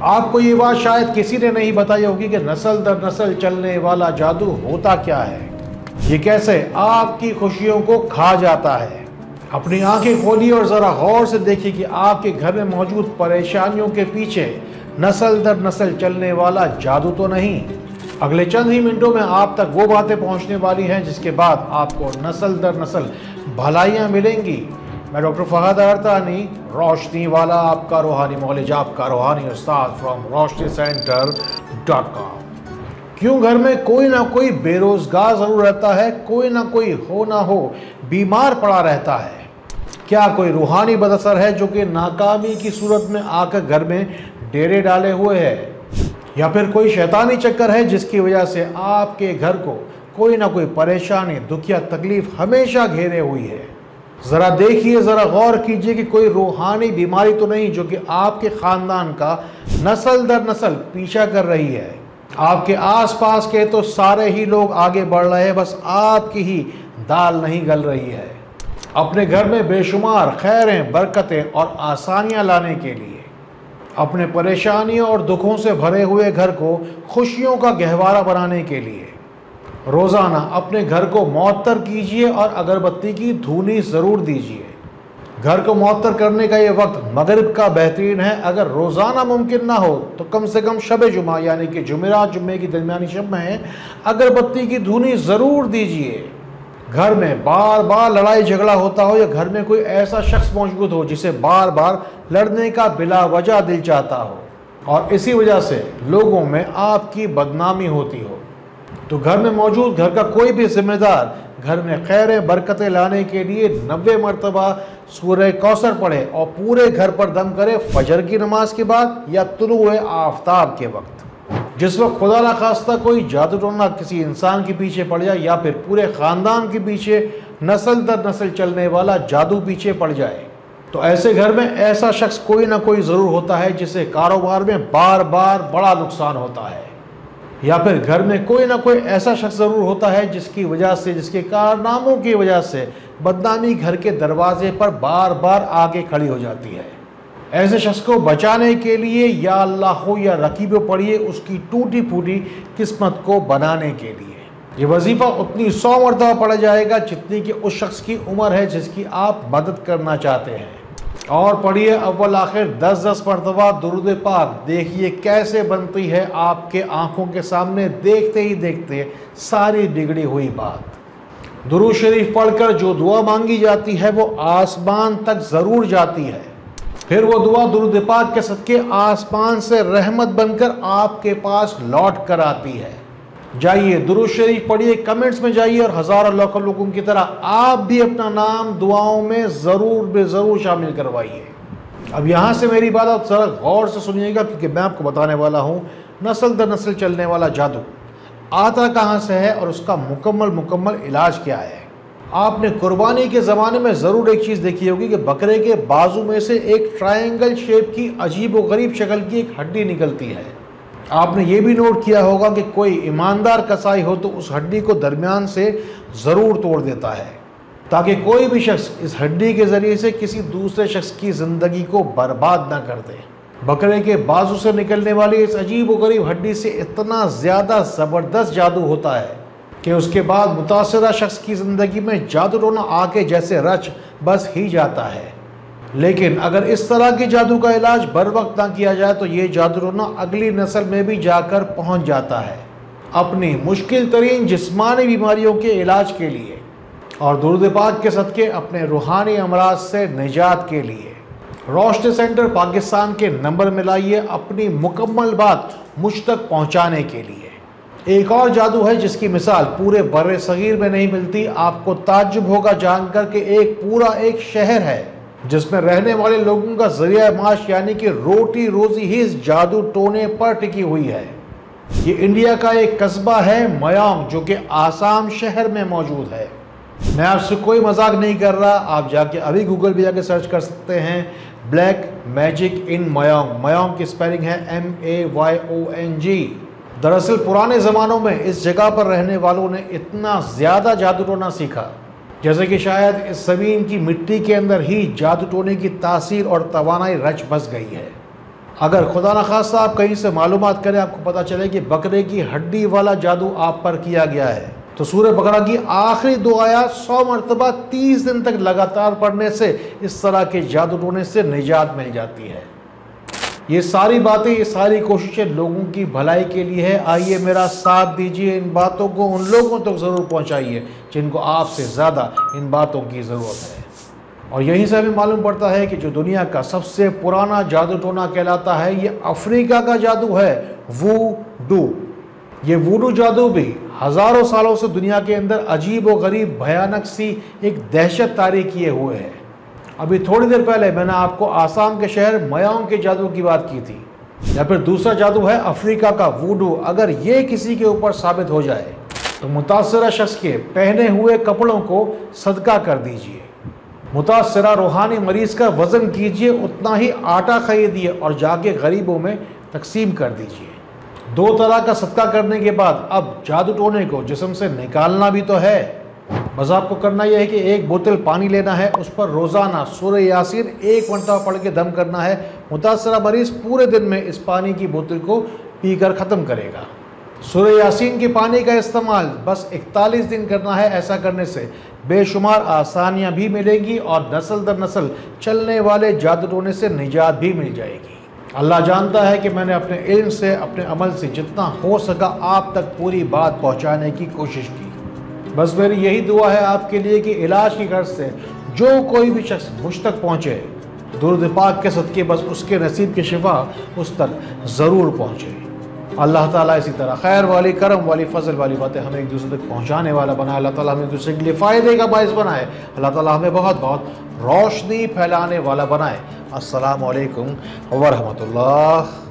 आपको ये बात शायद किसी ने नहीं बताई होगी कि नस्ल दर नस्ल चलने वाला जादू होता क्या है, ये कैसे आपकी खुशियों को खा जाता है। अपनी आंखें खोलिए और ज़रा गौर से देखिए कि आपके घर में मौजूद परेशानियों के पीछे नस्ल दर नस्ल चलने वाला जादू तो नहीं। अगले चंद ही मिनटों में आप तक वो बातें पहुंचने वाली हैं जिसके बाद आपको नस्ल दर नस्ल भलाइयाँ मिलेंगी। मैं डॉक्टर फहद अरतानी, रोशनी वाला आपका रूहानी मौलिज, आपका रूहानी उस्ताद फ्रॉम RoshniCenter.com। क्यों घर में कोई ना कोई बेरोजगार जरूर रहता है, कोई ना कोई हो ना हो बीमार पड़ा रहता है। क्या कोई रूहानी बदअसर है जो कि नाकामी की सूरत में आकर घर में डेरे डाले हुए है, या फिर कोई शैतानी चक्कर है जिसकी वजह से आपके घर को कोई ना कोई परेशानी, दुख या तकलीफ हमेशा घेरे हुई है। ज़रा देखिए, ज़रा गौर कीजिए कि कोई रूहानी बीमारी तो नहीं जो कि आपके ख़ानदान का नस्ल दर नस्ल पीछा कर रही है। आपके आसपास के तो सारे ही लोग आगे बढ़ रहे हैं, बस आपकी ही दाल नहीं गल रही है। अपने घर में बेशुमार खैरें, बरकतें और आसानियां लाने के लिए, अपने परेशानियों और दुखों से भरे हुए घर को खुशियों का गहवारा बनाने के लिए रोज़ाना अपने घर को मुअत्तर कीजिए और अगरबत्ती की धूनी ज़रूर दीजिए। घर को मुअत्तर करने का ये वक्त मगरिब का बेहतरीन है। अगर रोज़ाना मुमकिन ना हो तो कम से कम शब जुमा यानी कि जुमेरात जुम्मे की दरमियानी शब में अगरबत्ती की धूनी ज़रूर दीजिए। घर में बार बार लड़ाई झगड़ा होता हो या घर में कोई ऐसा शख्स मौजूद हो जिसे बार बार लड़ने का बिला वजह दिल चाहता हो और इसी वजह से लोगों में आपकी बदनामी होती हो, तो घर में मौजूद घर का कोई भी जिम्मेदार घर में खैरें बरकतें लाने के लिए 90 मरतबा सूरह कौसर पढ़े और पूरे घर पर दम करे फजर की नमाज के बाद या तुलुए आफ्ताब के वक्त, जिस वक्त खुदा न खास्ता कोई जादू टोना किसी इंसान के पीछे पड़ जाए या फिर पूरे ख़ानदान के पीछे नस्ल दर नस्ल चलने वाला जादू पीछे पड़ जाए। तो ऐसे घर में ऐसा शख्स कोई ना कोई ज़रूर होता है जिसे कारोबार में बार बार बड़ा नुकसान होता है, या फिर घर में कोई ना कोई ऐसा शख्स ज़रूर होता है जिसकी वजह से, जिसके कारनामों की वजह से बदनामी घर के दरवाजे पर बार बार आके खड़ी हो जाती है। ऐसे शख्स को बचाने के लिए या अल्लाह हो या रकीब पढ़िए उसकी टूटी फूटी किस्मत को बनाने के लिए। ये वजीफ़ा उतनी 100 मरतबा पढ़ा जाएगा जितनी कि उस शख्स की उम्र है जिसकी आप मदद करना चाहते हैं। और पढ़िए अव्वल आखिर 10-10 मरतबा दुरूद पाक। देखिए कैसे बनती है आपके आंखों के सामने, देखते ही देखते सारी बिगड़ी हुई बात। दुरूद शरीफ पढ़कर जो दुआ मांगी जाती है वो आसमान तक ज़रूर जाती है। फिर वो दुआ दुरूद पाक के सदके आसमान से रहमत बनकर आपके पास लौट कर आती है। जाइए दुरूद शरीफ पढ़िए, कमेंट्स में जाइए और हज़ारों लाखों लोगों की तरह आप भी अपना नाम दुआओं में ज़रूर शामिल करवाइए। अब यहाँ से मेरी बात आप ज़रा गौर से सुनिएगा क्योंकि मैं आपको बताने वाला हूँ नस्ल दर नस्ल चलने वाला जादू आता कहाँ से है और उसका मुकम्मल इलाज क्या है। आपने कुर्बानी के ज़माने में ज़रूर एक चीज़ देखी होगी कि बकरे के बाजू में से एक ट्रायंगल शेप की अजीब व गरीब शक्ल की एक हड्डी निकलती है। आपने ये भी नोट किया होगा कि कोई ईमानदार कसाई हो तो उस हड्डी को दरमियान से ज़रूर तोड़ देता है ताकि कोई भी शख्स इस हड्डी के ज़रिए से किसी दूसरे शख्स की ज़िंदगी को बर्बाद ना कर दे। बकरे के बाजू से निकलने वाली इस अजीब व गरीब हड्डी से इतना ज़्यादा ज़बरदस्त जादू होता है कि उसके बाद मुतासरा शख्स की ज़िंदगी में जादू टोना आके जैसे रच बस ही जाता है। लेकिन अगर इस तरह के जादू का इलाज बर वक्त ना किया जाए तो ये जादू टोना अगली नस्ल में भी जाकर पहुंच जाता है अपनी मुश्किल तरीन जिस्मानी बीमारियों के इलाज के लिए और दुरूद पाक के सदके अपने रूहानी अमराज से निजात के लिए। रोशनी सेंटर पाकिस्तान के नंबर मिलाइए अपनी मुकम्मल बात मुझ तक पहुँचाने के लिए। एक और जादू है जिसकी मिसाल पूरे बर्रे सगीर में नहीं मिलती। आपको ताज्जुब होगा जानकर के एक शहर है जिसमें रहने वाले लोगों का जरिया माश यानी कि रोटी रोजी ही इस जादू टोने पर टिकी हुई है। ये इंडिया का एक कस्बा है मयांग जो कि आसाम शहर में मौजूद है। मैं आपसे कोई मजाक नहीं कर रहा, आप जाके अभी गूगल पे जाके सर्च कर सकते हैं ब्लैक मैजिक इन मयांग। मयांग की स्पेलिंग है MAYONG। दरअसल पुराने ज़मानों में इस जगह पर रहने वालों ने इतना ज़्यादा जादू टोना सीखा जैसे कि शायद इस ज़मीन की मिट्टी के अंदर ही जादू टोने की तासीर और तवानाई रच बस गई है। अगर खुदा न खास्ता आप कहीं से मालूमात करें, आपको पता चले कि बकरे की हड्डी वाला जादू आप पर किया गया है, तो सूरह बकरा की आखिरी 2 आयत 100 मरतबा 30 दिन तक लगातार पढ़ने से इस तरह के जादू टोने से निजात मिल जाती है। ये सारी बातें, ये सारी कोशिशें लोगों की भलाई के लिए है। आइए मेरा साथ दीजिए, इन बातों को उन लोगों तक ज़रूर पहुंचाइए जिनको आपसे ज़्यादा इन बातों की ज़रूरत है। और यहीं से हमें मालूम पड़ता है कि जो दुनिया का सबसे पुराना जादू टोना कहलाता है, ये अफ्रीका का जादू है, वूडू। ये वूडू जादू भी हज़ारों सालों से दुनिया के अंदर अजीब व गरीब भयानक सी एक दहशत तारी किए हुए है। अभी थोड़ी देर पहले मैंने आपको आसाम के शहर मयांग के जादू की बात की थी। या फिर दूसरा जादू है अफ्रीका का वूडू। अगर ये किसी के ऊपर साबित हो जाए तो मुतासरा शख्स के पहने हुए कपड़ों को सदका कर दीजिए। मुतासरा रूहानी मरीज का वज़न कीजिए, उतना ही आटा खरीदिए और जाके गरीबों में तकसीम कर दीजिए। 2 तरह का सदका करने के बाद अब जादू टोने को जिस्म से निकालना भी तो है। बस आपको करना यह है कि 1 बोतल पानी लेना है, उस पर रोज़ाना सूरह यासीन 1 मरतबा पढ़ के दम करना है। मुतासरा मरीज पूरे दिन में इस पानी की बोतल को पीकर ख़त्म करेगा। सूरह यासीन के पानी का इस्तेमाल बस 41 दिन करना है। ऐसा करने से बेशुमार आसानियाँ भी मिलेंगी और नस्ल दर नस्ल चलने वाले जादू टोने से निजात भी मिल जाएगी। अल्लाह जानता है कि मैंने अपने इल्म से, अपने अमल से जितना हो सका आप तक पूरी बात पहुंचाने की कोशिश की। बस मेरी यही दुआ है आपके लिए कि इलाज की गर्ज से जो कोई भी शख्स मुझ तक पहुँचे, दुरूद पाक के सदके बस उसके नसीब की शिफा उस तक ज़रूर पहुँचे। अल्लाह ताला इसी तरह खैर वाली, करम वाली, फजल वाली बातें हमें एक दूसरे तक पहुँचाने वाला बनाए। अल्लाह ताला हमें एक दूसरे के लिए फ़ायदे का बाइस बनाए। अल्लाह ताला हमें बहुत बहुत रोशनी फैलाने वाला बनाए। अस्सलामु अलैकुम व रहमतुल्लाह।